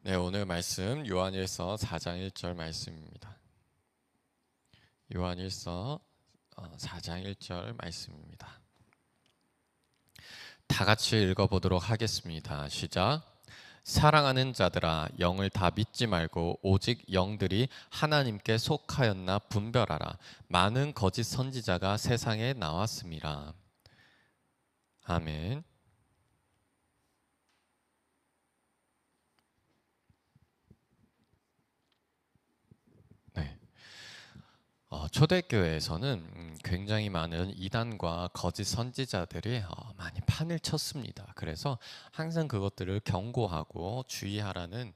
네, 오늘 말씀 요한일서 4장 1절 말씀입니다. 요한일서 4장 1절 말씀입니다. 다 같이 읽어보도록 하겠습니다. 시작. 사랑하는 자들아, 영을 다 믿지 말고 오직 영들이 하나님께 속하였나 분별하라. 많은 거짓 선지자가 세상에 나왔습니다. 아멘. 네. 초대교회에서는 굉장히 많은 이단과 거짓 선지자들이 많이 판을 쳤습니다. 그래서 항상 그것들을 경고하고 주의하라는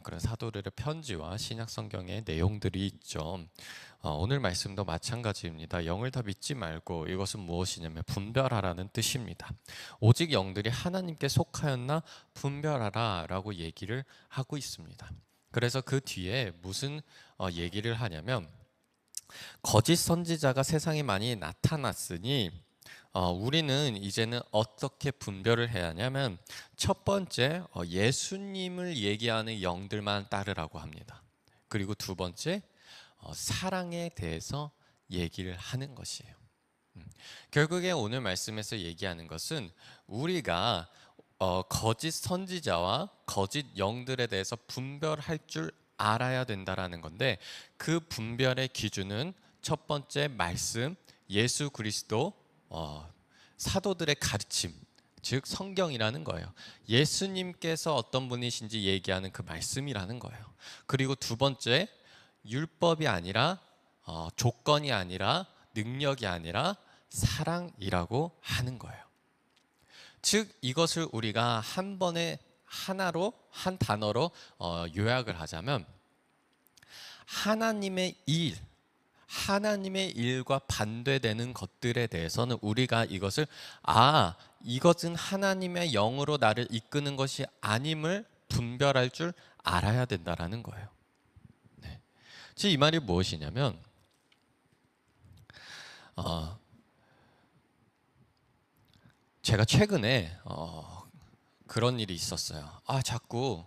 그런 사도들의 편지와 신약 성경의 내용들이 있죠. 오늘 말씀도 마찬가지입니다. 영을 다 믿지 말고, 이것은 무엇이냐면 분별하라는 뜻입니다. 오직 영들이 하나님께 속하였나 분별하라 라고 얘기를 하고 있습니다. 그래서 그 뒤에 무슨 얘기를 하냐면, 거짓 선지자가 세상에 많이 나타났으니 우리는 이제는 어떻게 분별을 해야 하냐면, 첫 번째 예수님을 얘기하는 영들만 따르라고 합니다. 그리고 두 번째 사랑에 대해서 얘기를 하는 것이에요. 결국에 오늘 말씀에서 얘기하는 것은 우리가 거짓 선지자와 거짓 영들에 대해서 분별할 줄 알아야 된다라는 건데, 그 분별의 기준은 첫 번째 말씀, 예수 그리스도, 사도들의 가르침, 즉 성경이라는 거예요. 예수님께서 어떤 분이신지 얘기하는 그 말씀이라는 거예요. 그리고 두 번째, 율법이 아니라 조건이 아니라 능력이 아니라 사랑이라고 하는 거예요. 즉 이것을 우리가 한 번에 하나로, 한 단어로 요약을 하자면, 하나님의 일과 반대되는 것들에 대해서는 우리가 이것을 이것은 하나님의 영으로 나를 이끄는 것이 아님을 분별할 줄 알아야 된다라는 거예요. 네. 즉 이 말이 무엇이냐면, 제가 최근에 그런 일이 있었어요. 자꾸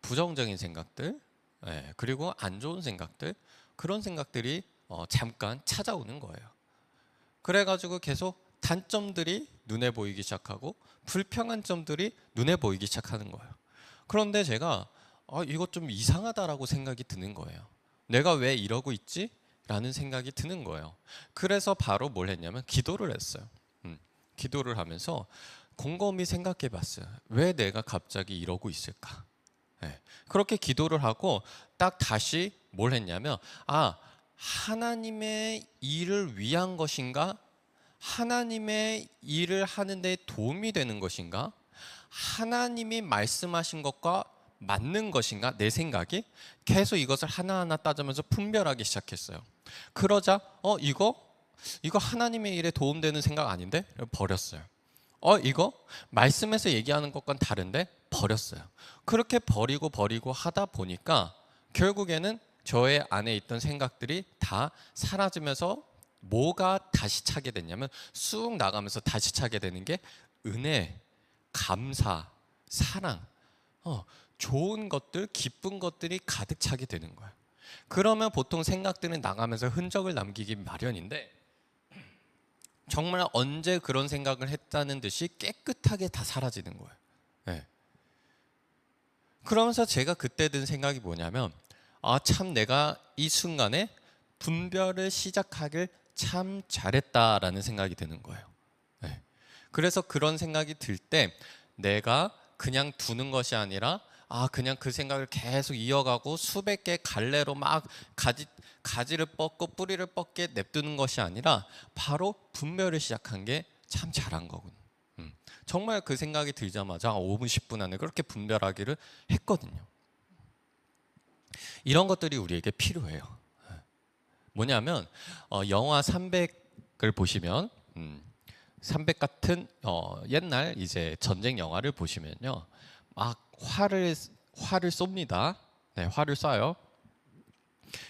부정적인 생각들, 그리고 안 좋은 생각들, 그런 생각들이 잠깐 찾아오는 거예요. 그래가지고 계속 단점들이 눈에 보이기 시작하고 불평한 점들이 눈에 보이기 시작하는 거예요. 그런데 제가 이거 좀 이상하다라고 생각이 드는 거예요. 내가 왜 이러고 있지? 라는 생각이 드는 거예요. 그래서 바로 뭘 했냐면 기도를 했어요. 기도를 하면서 곰곰이 생각해 봤어요. 왜 내가 갑자기 이러고 있을까? 그렇게 기도를 하고 딱 다시 뭘 했냐면, 하나님의 일을 위한 것인가? 하나님의 일을 하는 데 도움이 되는 것인가? 하나님이 말씀하신 것과 맞는 것인가? 내 생각이 계속 이것을 하나하나 따지면서 분별하기 시작했어요. 그러자 이거 하나님의 일에 도움되는 생각 아닌데? 버렸어요. 이거 말씀에서 얘기하는 것과는 다른데? 버렸어요. 그렇게 버리고 하다 보니까 결국에는 저의 안에 있던 생각들이 다 사라지면서 뭐가 다시 차게 됐냐면, 쑥 나가면서 다시 차게 되는 게 은혜, 감사, 사랑, 좋은 것들, 기쁜 것들이 가득 차게 되는 거예요. 그러면 보통 생각들은 나가면서 흔적을 남기기 마련인데, 정말 언제 그런 생각을 했다는 듯이 깨끗하게 다 사라지는 거예요. 네. 그러면서 제가 그때 든 생각이 뭐냐면, 참 내가 이 순간에 분별을 시작하길 참 잘했다라는 생각이 드는 거예요. 네. 그래서 그런 생각이 들 때 내가 그냥 두는 것이 아니라 그냥 그 생각을 계속 이어가고 수백 개 갈래로 막 가지를 뻗고 뿌리를 뻗게 냅두는 것이 아니라 바로 분별을 시작한 게 참 잘한 거군. 정말 그 생각이 들자마자 5분 10분 안에 그렇게 분별하기를 했거든요. 이런 것들이 우리에게 필요해요. 뭐냐면 영화 300을 보시면 300 같은 옛날 이제 전쟁 영화를 보시면요, 막 활을 쏩니다. 네, 활을 쏴요.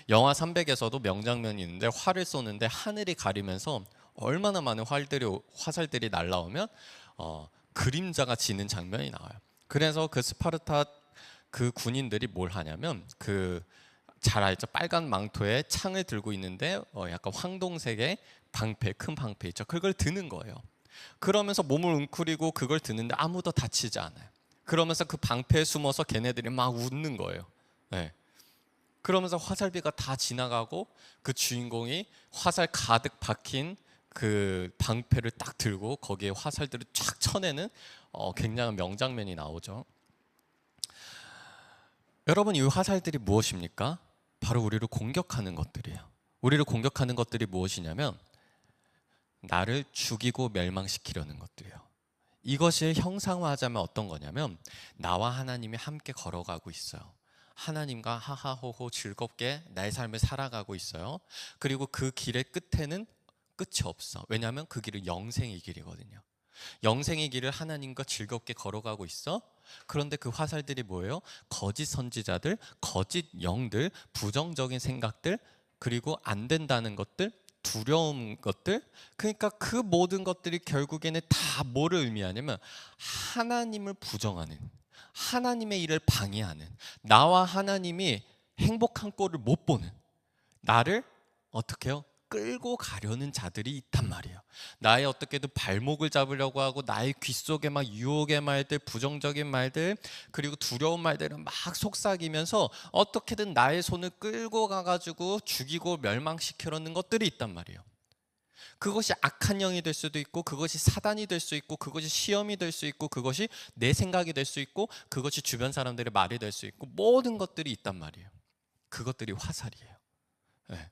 영화 300에서도 명장면이 있는데, 활을 쏘는데 하늘이 가리면서 얼마나 많은 화살들이 날라오면 그림자가 지는 장면이 나와요. 그래서 그 스파르타 그 군인들이 뭘 하냐면 잘 알죠? 빨간 망토에 창을 들고 있는데 약간 황동색의 방패, 큰 방패 있죠. 그걸 드는 거예요. 그러면서 몸을 웅크리고 그걸 드는데 아무도 다치지 않아요. 그러면서 그 방패에 숨어서 걔네들이 막 웃는 거예요. 네. 그러면서 화살비가 다 지나가고 그 주인공이 화살 가득 박힌 그 방패를 딱 들고 거기에 화살들을 쫙 쳐내는 굉장한 명장면이 나오죠. 여러분, 이 화살들이 무엇입니까? 바로 우리를 공격하는 것들이에요. 우리를 공격하는 것들이 무엇이냐면 나를 죽이고 멸망시키려는 것들이에요. 이것을 형상화하자면 어떤 거냐면 나와 하나님이 함께 걸어가고 있어요. 하나님과 하하호호 즐겁게 나의 삶을 살아가고 있어요. 그리고 그 길의 끝에는 끝이 없어. 왜냐하면 그 길은 영생의 길이거든요. 영생의 길을 하나님과 즐겁게 걸어가고 있어. 그런데 그 화살들이 뭐예요? 거짓 선지자들, 거짓 영들, 부정적인 생각들, 그리고 안 된다는 것들, 두려운 것들. 그러니까 그 모든 것들이 결국에는 다 뭐를 의미하냐면 하나님을 부정하는, 하나님의 일을 방해하는, 나와 하나님이 행복한 꼴을 못 보는, 나를 어떻게 해요? 끌고 가려는 자들이 있단 말이에요. 나의 어떻게든 발목을 잡으려고 하고 나의 귀 속에 막 유혹의 말들, 부정적인 말들, 그리고 두려운 말들을 막 속삭이면서 어떻게든 나의 손을 끌고 가가지고 죽이고 멸망시키려는 것들이 있단 말이에요. 그것이 악한 영이 될 수도 있고, 그것이 사단이 될 수 있고, 그것이 시험이 될 수 있고, 그것이 내 생각이 될 수 있고, 그것이 주변 사람들의 말이 될 수 있고, 모든 것들이 있단 말이에요. 그것들이 화살이에요. 네.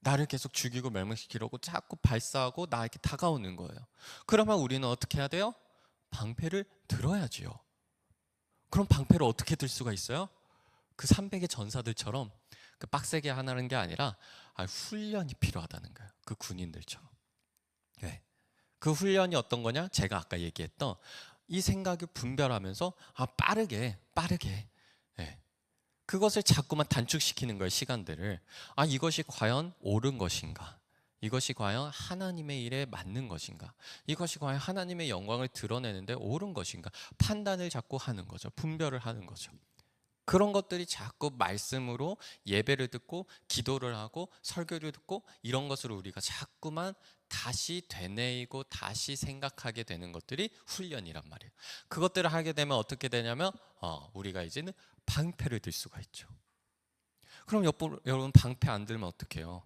나를 계속 죽이고 멸망시키려고 자꾸 발사하고 나에게 다가오는 거예요. 그러면 우리는 어떻게 해야 돼요? 방패를 들어야지요. 그럼 방패를 어떻게 들 수가 있어요? 그 300의 전사들처럼 그 빡세게 하는 게 아니라 훈련이 필요하다는 거예요. 그 군인들처럼. 네. 그 훈련이 어떤 거냐? 제가 아까 얘기했던 이 생각을 분별하면서 빠르게 네. 그것을 자꾸만 단축시키는 거예요. 시간들을. 이것이 과연 옳은 것인가? 이것이 과연 하나님의 일에 맞는 것인가? 이것이 과연 하나님의 영광을 드러내는데 옳은 것인가? 판단을 자꾸 하는 거죠. 분별을 하는 거죠. 그런 것들이 자꾸 말씀으로 예배를 듣고 기도를 하고 설교를 듣고 이런 것으로 우리가 자꾸만 다시 되뇌이고 다시 생각하게 되는 것들이 훈련이란 말이에요. 그것들을 하게 되면 어떻게 되냐면 우리가 이제는 방패를 들 수가 있죠. 그럼 여러분 방패 안 들면 어떻게 해요?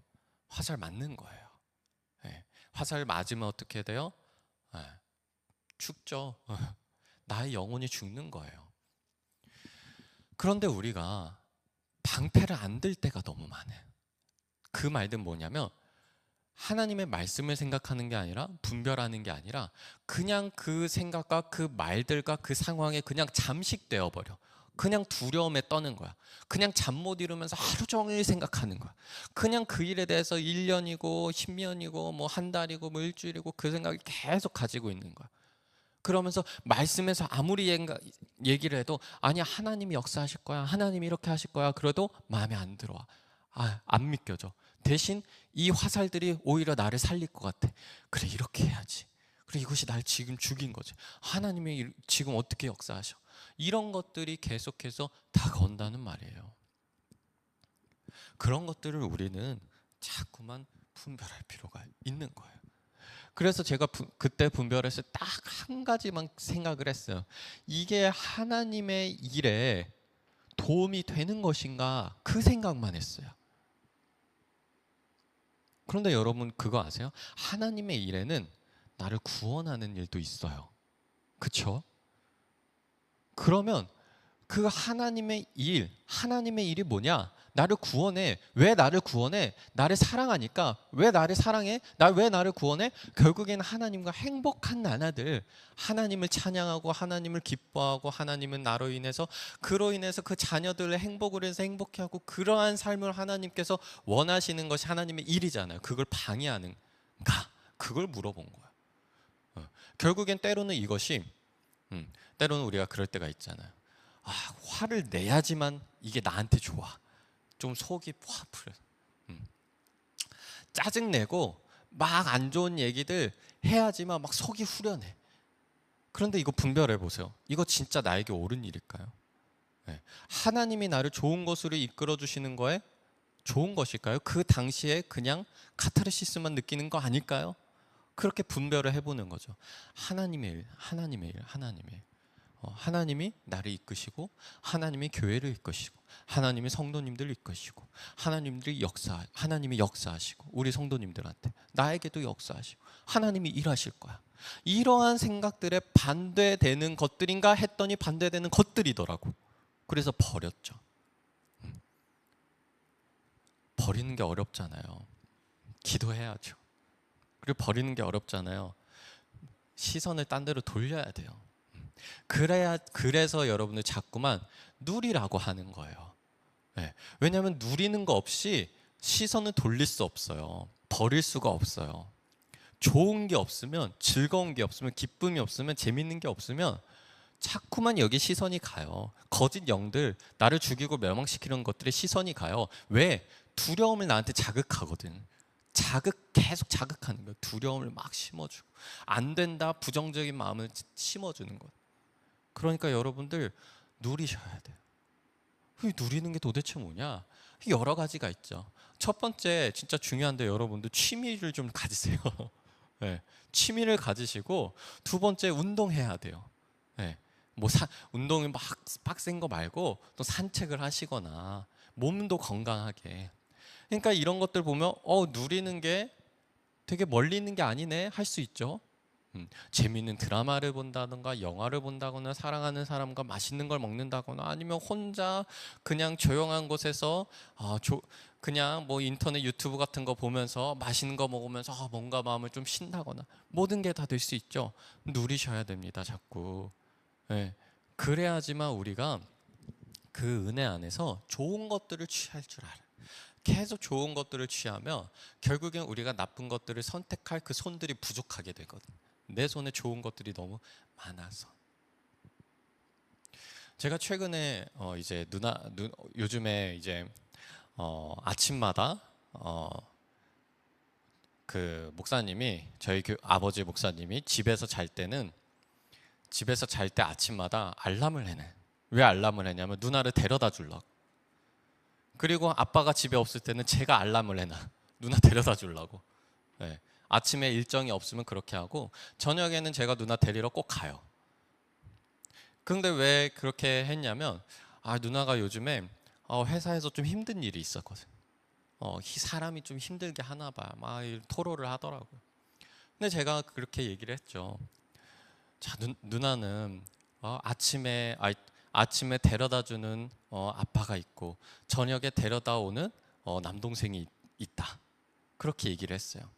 화살 맞는 거예요. 네. 화살 맞으면 어떻게 돼요? 죽죠. 나의 영혼이 죽는 거예요. 그런데 우리가 방패를 안 들 때가 너무 많아요. 그 말은 뭐냐면 하나님의 말씀을 생각하는 게 아니라 분별하는 게 아니라 그냥 그 생각과 그 말들과 그 상황에 그냥 잠식되어 버려. 그냥 두려움에 떠는 거야. 그냥 잠 못 이루면서 하루 종일 생각하는 거야. 그냥 그 일에 대해서 1년이고 10년이고 뭐 한 달이고 뭐 일주일이고 그 생각을 계속 가지고 있는 거야. 그러면서 말씀에서 아무리 얘기를 해도 아니야, 하나님이 역사하실 거야, 하나님이 이렇게 하실 거야, 그래도 마음에 안 들어와. 안 믿겨져. 대신 이 화살들이 오히려 나를 살릴 것 같아. 그래, 이렇게 해야지. 그래, 이것이 날 지금 죽인 거지. 하나님이 지금 어떻게 역사하셔. 이런 것들이 계속해서 다가온다는 말이에요. 그런 것들을 우리는 자꾸만 분별할 필요가 있는 거예요. 그래서 제가 그때 분별해서 딱 한 가지만 생각을 했어요. 이게 하나님의 일에 도움이 되는 것인가, 그 생각만 했어요. 그런데 여러분 그거 아세요? 하나님의 일에는 나를 구원하는 일도 있어요. 그렇죠? 그러면 그 하나님의 일이 뭐냐? 나를 구원해. 왜 나를 구원해? 나를 사랑하니까. 왜 나를 사랑해? 왜 나를 구원해? 결국엔 하나님과 행복한 나날들, 하나님을 찬양하고 하나님을 기뻐하고 하나님은 나로 인해서 그로 인해서 그 자녀들의 행복을 해서 행복해 하고 그러한 삶을 하나님께서 원하시는 것이 하나님의 일이잖아요. 그걸 방해하는가? 그걸 물어본 거야. 결국엔 때로는 이것이 때로는 우리가 그럴 때가 있잖아요. 화를 내야지만 이게 나한테 좋아. 좀 속이 확 풀려. 짜증내고 막 안 좋은 얘기들 해야지만 막 속이 후련해. 그런데 이거 분별해 보세요. 이거 진짜 나에게 옳은 일일까요? 예. 하나님이 나를 좋은 것으로 이끌어 주시는 거에 좋은 것일까요? 그 당시에 그냥 카타르시스만 느끼는 거 아닐까요? 그렇게 분별을 해보는 거죠. 하나님의 일, 하나님의 일, 하나님의 일. 하나님이 나를 이끄시고, 하나님이 교회를 이끄시고, 하나님이 성도님들을 이끄시고, 하나님이 역사하시고, 우리 성도님들한테 나에게도 역사하시고, 하나님이 일하실 거야. 이러한 생각들에 반대되는 것들인가 했더니 반대되는 것들이더라고. 그래서 버렸죠. 버리는 게 어렵잖아요. 기도해야죠. 그리고 버리는 게 어렵잖아요. 시선을 딴 데로 돌려야 돼요. 그래서 여러분들 자꾸만 누리라고 하는 거예요. 네. 왜냐하면 누리는 거 없이 시선을 돌릴 수 없어요. 버릴 수가 없어요. 좋은 게 없으면, 즐거운 게 없으면, 기쁨이 없으면, 재밌는 게 없으면 자꾸만 여기 시선이 가요. 거짓 영들, 나를 죽이고 멸망시키는 것들에 시선이 가요. 왜? 두려움을 나한테 자극하거든. 계속 자극하는 거예요. 두려움을 막 심어주고, 안 된다, 부정적인 마음을 심어주는 거예요. 그러니까 여러분들 누리셔야 돼요. 누리는 게 도대체 뭐냐? 여러 가지가 있죠. 첫 번째 진짜 중요한데, 여러분들 취미를 좀 가지세요. 네, 취미를 가지시고, 두 번째 운동해야 돼요. 네, 운동이 막 빡센 거 말고 또 산책을 하시거나 몸도 건강하게. 그러니까 이런 것들 보면 누리는 게 되게 멀리 있는 게 아니네 할 수 있죠. 재미있는 드라마를 본다든가 영화를 본다거나 사랑하는 사람과 맛있는 걸 먹는다거나 아니면 혼자 그냥 조용한 곳에서 그냥 뭐 인터넷 유튜브 같은 거 보면서 맛있는 거 먹으면서 뭔가 마음을 좀 쉰다거나 모든 게 다 될 수 있죠. 누리셔야 됩니다. 자꾸. 네. 그래야지만 우리가 그 은혜 안에서 좋은 것들을 취할 줄 알아요. 계속 좋은 것들을 취하면 결국엔 우리가 나쁜 것들을 선택할 그 손들이 부족하게 되거든. 내 손에 좋은 것들이 너무 많아서. 제가 최근에 이제 요즘에 이제 아침마다 그 목사님이 저희 아버지 목사님이 집에서 잘 때 아침마다 알람을 해내. 왜 알람을 해냐면 누나를 데려다 주려고. 그리고 아빠가 집에 없을 때는 제가 알람을 해놔. 누나 데려다 주려고. 네. 아침에 일정이 없으면 그렇게 하고 저녁에는 제가 누나 데리러 꼭 가요. 그런데 왜 그렇게 했냐면 누나가 요즘에 회사에서 좀 힘든 일이 있었거든. 사람이 좀 힘들게 하나 봐. 막 토로를 하더라고요. 근데 제가 그렇게 얘기를 했죠. 자, 누나는 아침에 데려다 주는 아빠가 있고 저녁에 데려다 오는 남동생이 있다. 그렇게 얘기를 했어요.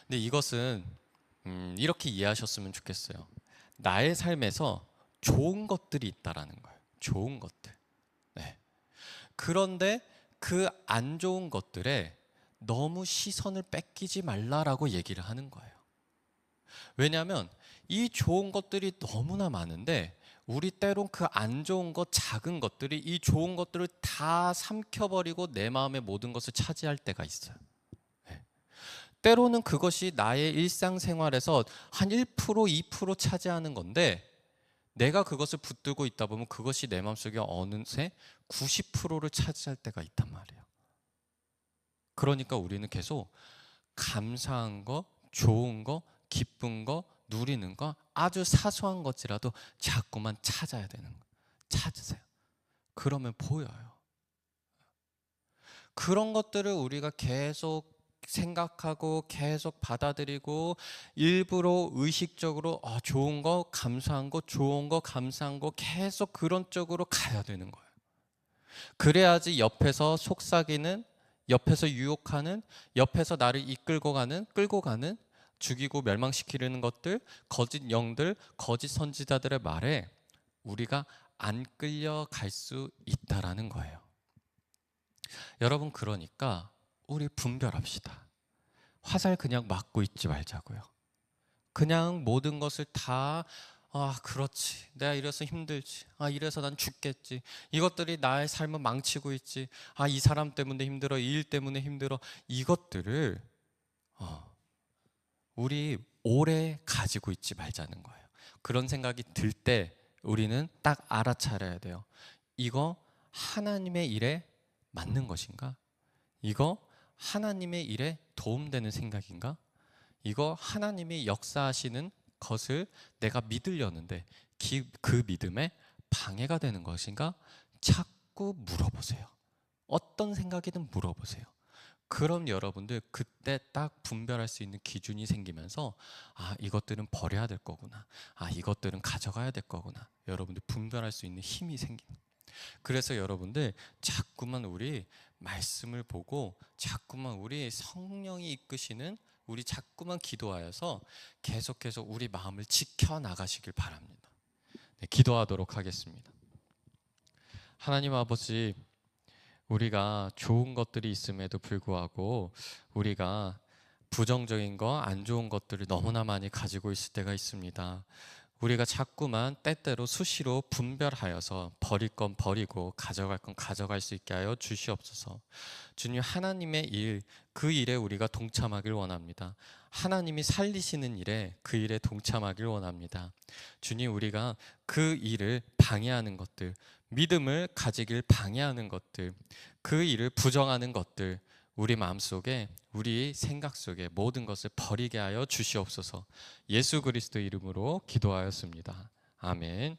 근데 이것은 이렇게 이해하셨으면 좋겠어요. 나의 삶에서 좋은 것들이 있다라는 거예요. 좋은 것들. 네. 그런데 그 안 좋은 것들에 너무 시선을 뺏기지 말라라고 얘기를 하는 거예요. 왜냐하면 이 좋은 것들이 너무나 많은데 우리 때론 그 안 좋은 것, 작은 것들이 이 좋은 것들을 다 삼켜버리고 내 마음의 모든 것을 차지할 때가 있어요. 네. 때로는 그것이 나의 일상생활에서 한 1%, 2% 차지하는 건데 내가 그것을 붙들고 있다 보면 그것이 내 마음속에 어느새 90%를 차지할 때가 있단 말이에요. 그러니까 우리는 계속 감사한 거, 좋은 거, 기쁜 거, 누리는 거, 아주 사소한 것이라도 자꾸만 찾아야 되는 거예요. 찾으세요. 그러면 보여요. 그런 것들을 우리가 계속 생각하고 계속 받아들이고 일부러 의식적으로 좋은 거, 감사한 거, 좋은 거, 감사한 거 계속 그런 쪽으로 가야 되는 거예요. 그래야지 옆에서 속삭이는, 옆에서 유혹하는, 옆에서 나를 끌고 가는 죽이고 멸망시키려는 것들, 거짓 영들, 거짓 선지자들의 말에 우리가 안 끌려갈 수 있다라는 거예요. 여러분, 그러니까 우리 분별합시다. 화살 그냥 맞고 있지 말자고요. 그냥 모든 것을 다 그렇지, 내가 이래서 힘들지, 이래서 난 죽겠지, 이것들이 나의 삶을 망치고 있지, 이 사람 때문에 힘들어, 이 일 때문에 힘들어, 이것들을 우리 오래 가지고 있지 말자는 거예요. 그런 생각이 들 때 우리는 딱 알아차려야 돼요. 이거 하나님의 일에 맞는 것인가? 이거 하나님의 일에 도움되는 생각인가? 이거 하나님이 역사하시는 것을 내가 믿으려는데 그 믿음에 방해가 되는 것인가? 자꾸 물어보세요. 어떤 생각이든 물어보세요. 그럼 여러분들 그때 딱 분별할 수 있는 기준이 생기면서 이것들은 버려야 될 거구나. 이것들은 가져가야 될 거구나. 여러분들 분별할 수 있는 힘이 생깁니다. 그래서 여러분들 자꾸만 우리 말씀을 보고 자꾸만 우리 성령이 이끄시는 우리 자꾸만 기도하여서 계속해서 우리 마음을 지켜나가시길 바랍니다. 네, 기도하도록 하겠습니다. 하나님 아버지, 우리가 좋은 것들이 있음에도 불구하고 우리가 부정적인 거, 안 좋은 것들을 너무나 많이 가지고 있을 때가 있습니다. 우리가 자꾸만 때때로 수시로 분별하여서 버릴 건 버리고 가져갈 건 가져갈 수 있게 하여 주시옵소서. 주님, 하나님의 일, 그 일에 우리가 동참하길 원합니다. 하나님이 살리시는 일에 그 일에 동참하길 원합니다. 주님, 우리가 그 일을 방해하는 것들, 믿음을 가지길 방해하는 것들, 그 일을 부정하는 것들, 우리 마음속에, 우리 생각 속에 모든 것을 버리게 하여 주시옵소서. 예수 그리스도 이름으로 기도하였습니다. 아멘.